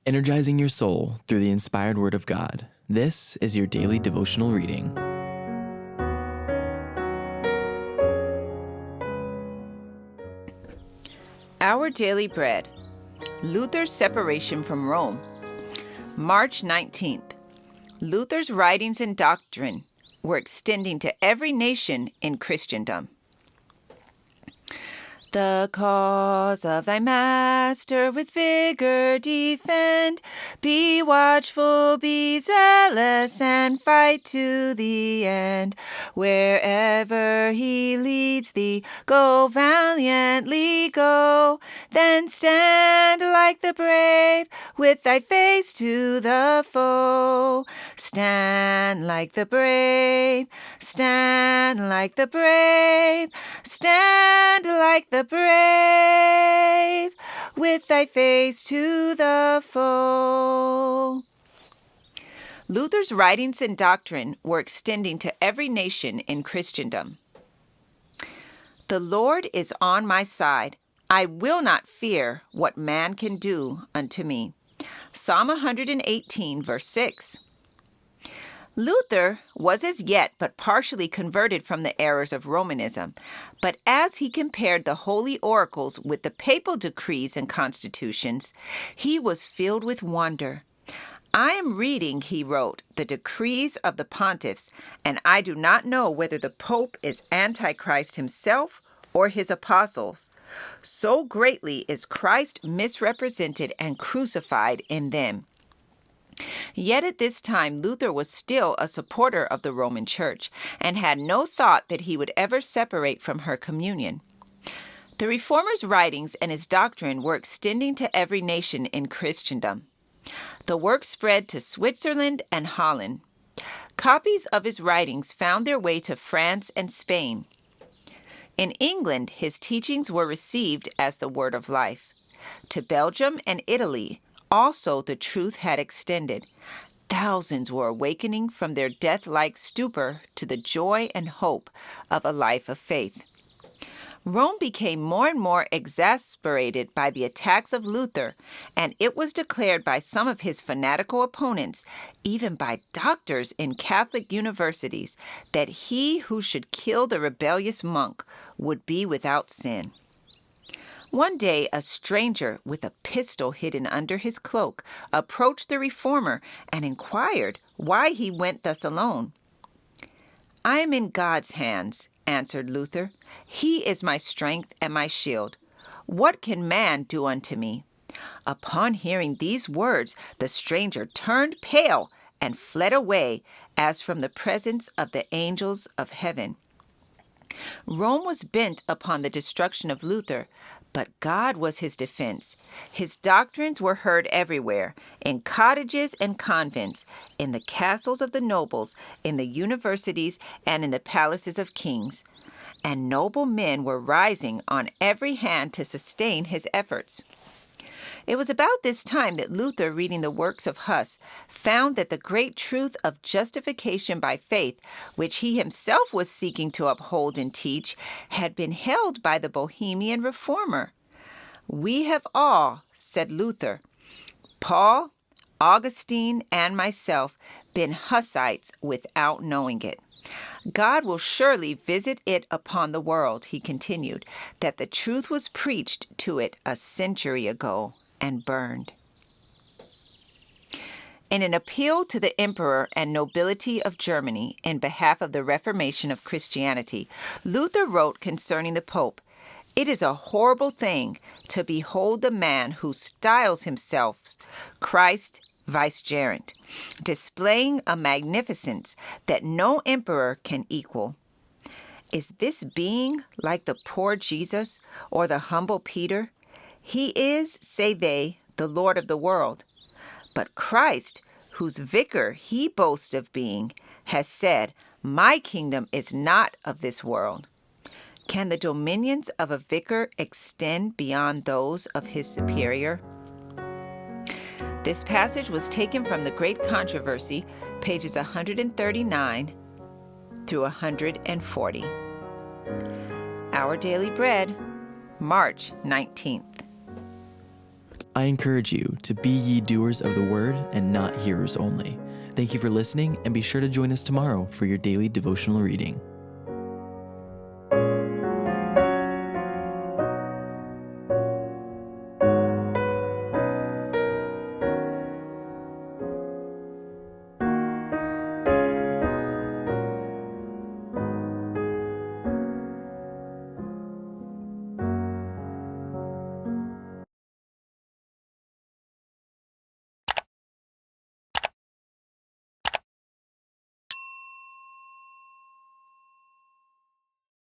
energizing your soul through the inspired Word of God. This is your daily devotional reading. Our Daily Bread, Luther's Separation from Rome. March 19th. Luther's writings and doctrine were extending to every nation in Christendom. The cause of thy master with vigor defend. Be watchful, be zealous, and fight to the end. Wherever he leads thee, go valiantly go. Then stand like the brave, with thy face to the foe. Stand like the brave, stand like the brave, stand like the brave, with thy face to the foe. Luther's writings and doctrine were extending to every nation in Christendom. The Lord is on my side. I will not fear what man can do unto me. Psalm 118, verse 6. Luther was as yet but partially converted from the errors of Romanism, but as he compared the holy oracles with the papal decrees and constitutions, he was filled with wonder. I am reading, he wrote, the decrees of the pontiffs, and I do not know whether the Pope is antichrist himself or his apostles. So greatly is Christ misrepresented and crucified in them. Yet at this time, Luther was still a supporter of the Roman Church and had no thought that he would ever separate from her communion. The Reformer's writings and his doctrine were extending to every nation in Christendom. The work spread to Switzerland and Holland. Copies of his writings found their way to France and Spain. In England, his teachings were received as the word of life. To Belgium and Italy, also the truth had extended. Thousands were awakening from their deathlike stupor to the joy and hope of a life of faith. Rome became more and more exasperated by the attacks of Luther, and it was declared by some of his fanatical opponents, even by doctors in Catholic universities, that he who should kill the rebellious monk would be without sin. One day, a stranger with a pistol hidden under his cloak approached the reformer and inquired why he went thus alone. I am in God's hands, answered Luther. He is my strength and my shield. What can man do unto me? Upon hearing these words, the stranger turned pale and fled away as from the presence of the angels of heaven. Rome was bent upon the destruction of Luther, but God was his defense. His doctrines were heard everywhere, in cottages and convents, in the castles of the nobles, in the universities, and in the palaces of kings. And noble men were rising on every hand to sustain his efforts. It was about this time that Luther, reading the works of Huss, found that the great truth of justification by faith, which he himself was seeking to uphold and teach, had been held by the Bohemian reformer. We have all, said Luther, Paul, Augustine, and myself, been Hussites without knowing it. God will surely visit it upon the world, he continued, that the truth was preached to it a century ago and burned. In an appeal to the emperor and nobility of Germany in behalf of the Reformation of Christianity, Luther wrote concerning the Pope, "It is a horrible thing to behold the man who styles himself Christ vicegerent, displaying a magnificence that no emperor can equal. Is this being like the poor Jesus or the humble Peter? He is, say they, the Lord of the world. But Christ, whose vicar he boasts of being, has said, 'My kingdom is not of this world.' Can the dominions of a vicar extend beyond those of his superior?" This passage was taken from The Great Controversy, pages 139 through 140. Our Daily Bread, March 19th. I encourage you to be ye doers of the word and not hearers only. Thank you for listening, and be sure to join us tomorrow for your daily devotional reading.